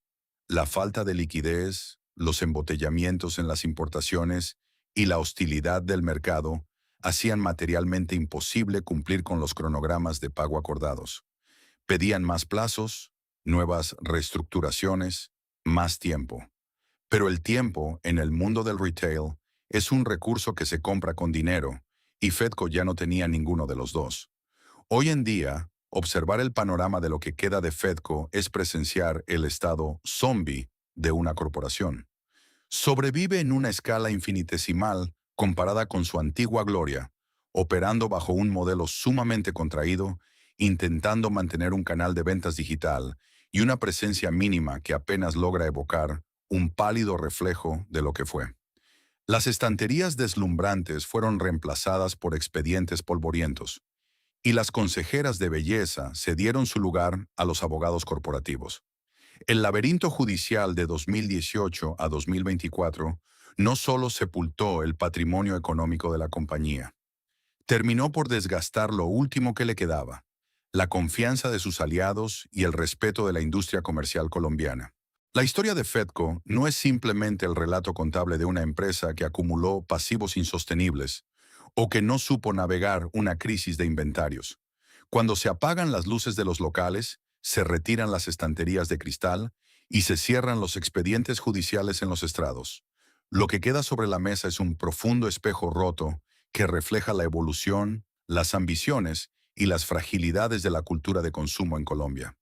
la falta de liquidez, los embotellamientos en las importaciones y la hostilidad del mercado hacían materialmente imposible cumplir con los cronogramas de pago acordados. Pedían más plazos, nuevas reestructuraciones, más tiempo. Pero el tiempo, en el mundo del retail, es un recurso que se compra con dinero, y Fedco ya no tenía ninguno de los dos. Hoy en día, observar el panorama de lo que queda de Fedco es presenciar el estado zombie de una corporación. Sobrevive en una escala infinitesimal comparada con su antigua gloria, operando bajo un modelo sumamente contraído, intentando mantener un canal de ventas digital y una presencia mínima que apenas logra evocar un pálido reflejo de lo que fue. Las estanterías deslumbrantes fueron reemplazadas por expedientes polvorientos, y las consejeras de belleza cedieron su lugar a los abogados corporativos. El laberinto judicial de 2018 a 2024 no solo sepultó el patrimonio económico de la compañía, terminó por desgastar lo último que le quedaba: la confianza de sus aliados y el respeto de la industria comercial colombiana. La historia de Fedco no es simplemente el relato contable de una empresa que acumuló pasivos insostenibles o que no supo navegar una crisis de inventarios. Cuando se apagan las luces de los locales, se retiran las estanterías de cristal y se cierran los expedientes judiciales en los estrados. Lo que queda sobre la mesa es un profundo espejo roto que refleja la evolución, las ambiciones y las fragilidades de la cultura de consumo en Colombia.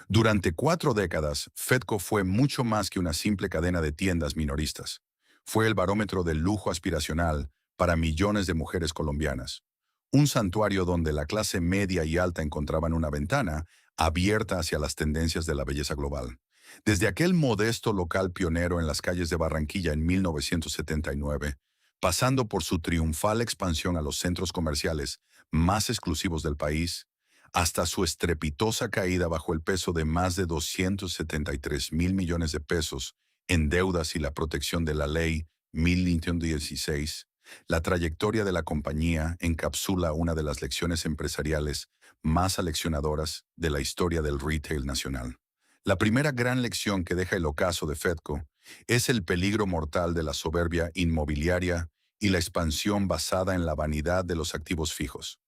Durante 4 décadas, Fedco fue mucho más que una simple cadena de tiendas minoristas. Fue el barómetro del lujo aspiracional para millones de mujeres colombianas. Un santuario donde la clase media y alta encontraban una ventana abierta hacia las tendencias de la belleza global. Desde aquel modesto local pionero en las calles de Barranquilla en 1979, pasando por su triunfal expansión a los centros comerciales más exclusivos del país, hasta su estrepitosa caída bajo el peso de más de 273.000 millones de pesos en deudas y la protección de la ley 1116, la trayectoria de la compañía encapsula una de las lecciones empresariales más aleccionadoras de la historia del retail nacional. La primera gran lección que deja el ocaso de Fedco es el peligro mortal de la soberbia inmobiliaria y la expansión basada en la vanidad de los activos fijos.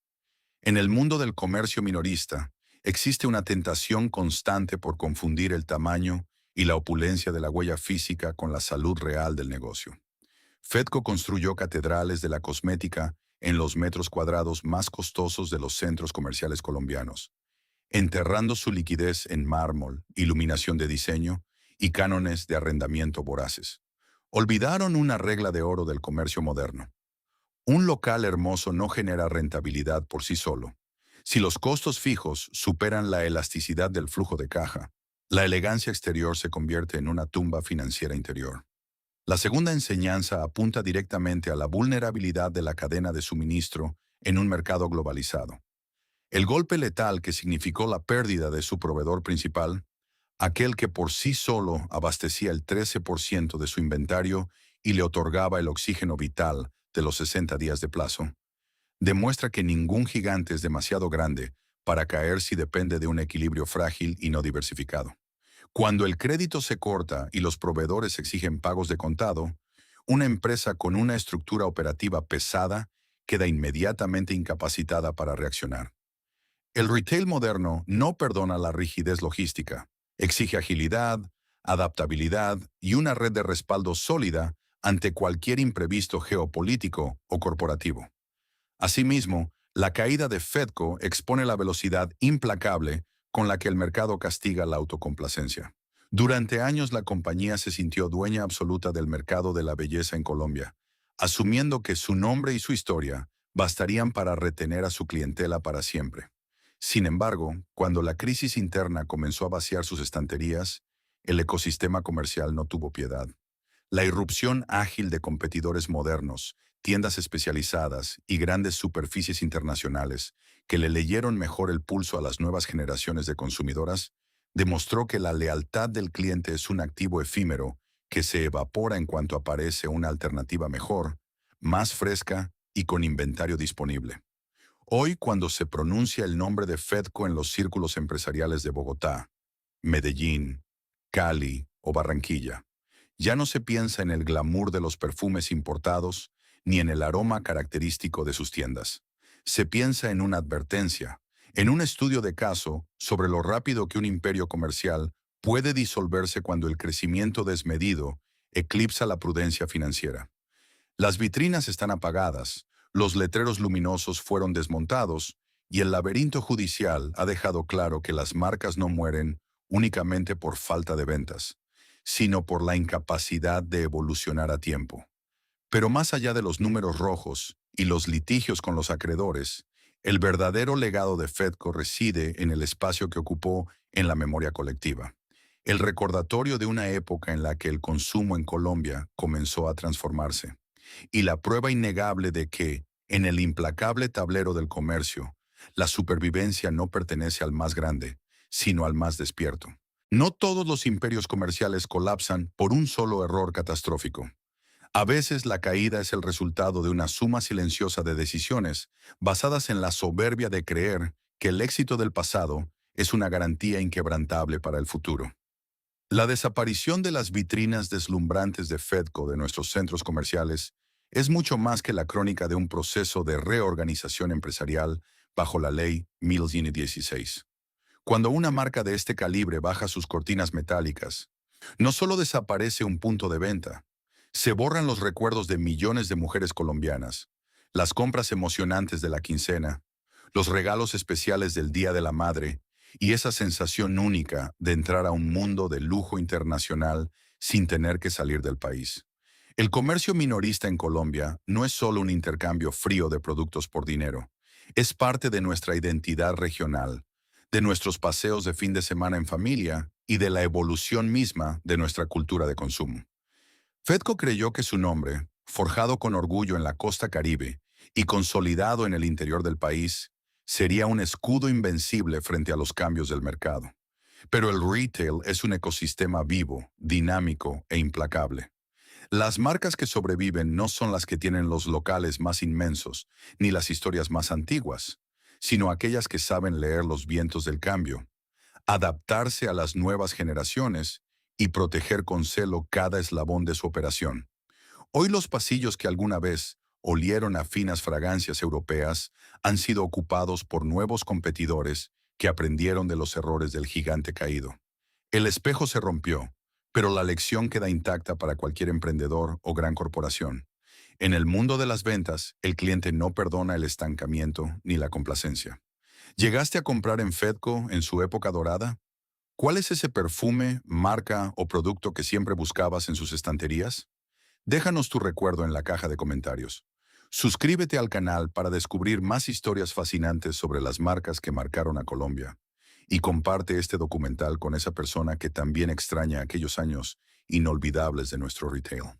En el mundo del comercio minorista, existe una tentación constante por confundir el tamaño y la opulencia de la huella física con la salud real del negocio. Fedco construyó catedrales de la cosmética en los metros cuadrados más costosos de los centros comerciales colombianos, enterrando su liquidez en mármol, iluminación de diseño y cánones de arrendamiento voraces. Olvidaron una regla de oro del comercio moderno: un local hermoso no genera rentabilidad por sí solo. Si los costos fijos superan la elasticidad del flujo de caja, la elegancia exterior se convierte en una tumba financiera interior. La segunda enseñanza apunta directamente a la vulnerabilidad de la cadena de suministro en un mercado globalizado. El golpe letal que significó la pérdida de su proveedor principal, aquel que por sí solo abastecía el 13% de su inventario y le otorgaba el oxígeno vital de los 60 días de plazo, demuestra que ningún gigante es demasiado grande para caer si depende de un equilibrio frágil y no diversificado. Cuando el crédito se corta y los proveedores exigen pagos de contado, una empresa con una estructura operativa pesada queda inmediatamente incapacitada para reaccionar. El retail moderno no perdona la rigidez logística, exige agilidad, adaptabilidad y una red de respaldo sólida ante cualquier imprevisto geopolítico o corporativo. Asimismo, la caída de Fedco expone la velocidad implacable con la que el mercado castiga la autocomplacencia. Durante años la compañía se sintió dueña absoluta del mercado de la belleza en Colombia, asumiendo que su nombre y su historia bastarían para retener a su clientela para siempre. Sin embargo, cuando la crisis interna comenzó a vaciar sus estanterías, el ecosistema comercial no tuvo piedad. La irrupción ágil de competidores modernos, tiendas especializadas y grandes superficies internacionales que le leyeron mejor el pulso a las nuevas generaciones de consumidoras, demostró que la lealtad del cliente es un activo efímero que se evapora en cuanto aparece una alternativa mejor, más fresca y con inventario disponible. Hoy, cuando se pronuncia el nombre de Fedco en los círculos empresariales de Bogotá, Medellín, Cali o Barranquilla, ya no se piensa en el glamour de los perfumes importados ni en el aroma característico de sus tiendas. Se piensa en una advertencia, en un estudio de caso sobre lo rápido que un imperio comercial puede disolverse cuando el crecimiento desmedido eclipsa la prudencia financiera. Las vitrinas están apagadas, los letreros luminosos fueron desmontados y el laberinto judicial ha dejado claro que las marcas no mueren únicamente por falta de ventas, sino por la incapacidad de evolucionar a tiempo. Pero más allá de los números rojos y los litigios con los acreedores, el verdadero legado de Fedco reside en el espacio que ocupó en la memoria colectiva. El recordatorio de una época en la que el consumo en Colombia comenzó a transformarse. Y la prueba innegable de que, en el implacable tablero del comercio, la supervivencia no pertenece al más grande, sino al más despierto. No todos los imperios comerciales colapsan por un solo error catastrófico. A veces la caída es el resultado de una suma silenciosa de decisiones basadas en la soberbia de creer que el éxito del pasado es una garantía inquebrantable para el futuro. La desaparición de las vitrinas deslumbrantes de Fedco de nuestros centros comerciales es mucho más que la crónica de un proceso de reorganización empresarial bajo la Ley 1116. Cuando una marca de este calibre baja sus cortinas metálicas, no solo desaparece un punto de venta, se borran los recuerdos de millones de mujeres colombianas, las compras emocionantes de la quincena, los regalos especiales del Día de la Madre y esa sensación única de entrar a un mundo de lujo internacional sin tener que salir del país. El comercio minorista en Colombia no es solo un intercambio frío de productos por dinero, es parte de nuestra identidad regional, de nuestros paseos de fin de semana en familia y de la evolución misma de nuestra cultura de consumo. Fedco creyó que su nombre, forjado con orgullo en la costa Caribe y consolidado en el interior del país, sería un escudo invencible frente a los cambios del mercado. Pero el retail es un ecosistema vivo, dinámico e implacable. Las marcas que sobreviven no son las que tienen los locales más inmensos, ni las historias más antiguas, sino aquellas que saben leer los vientos del cambio, adaptarse a las nuevas generaciones y proteger con celo cada eslabón de su operación. Hoy los pasillos que alguna vez olieron a finas fragancias europeas han sido ocupados por nuevos competidores que aprendieron de los errores del gigante caído. El espejo se rompió, pero la lección queda intacta para cualquier emprendedor o gran corporación. En el mundo de las ventas, el cliente no perdona el estancamiento ni la complacencia. ¿Llegaste a comprar en Fedco en su época dorada? ¿Cuál es ese perfume, marca o producto que siempre buscabas en sus estanterías? Déjanos tu recuerdo en la caja de comentarios. Suscríbete al canal para descubrir más historias fascinantes sobre las marcas que marcaron a Colombia. Y comparte este documental con esa persona que también extraña aquellos años inolvidables de nuestro retail.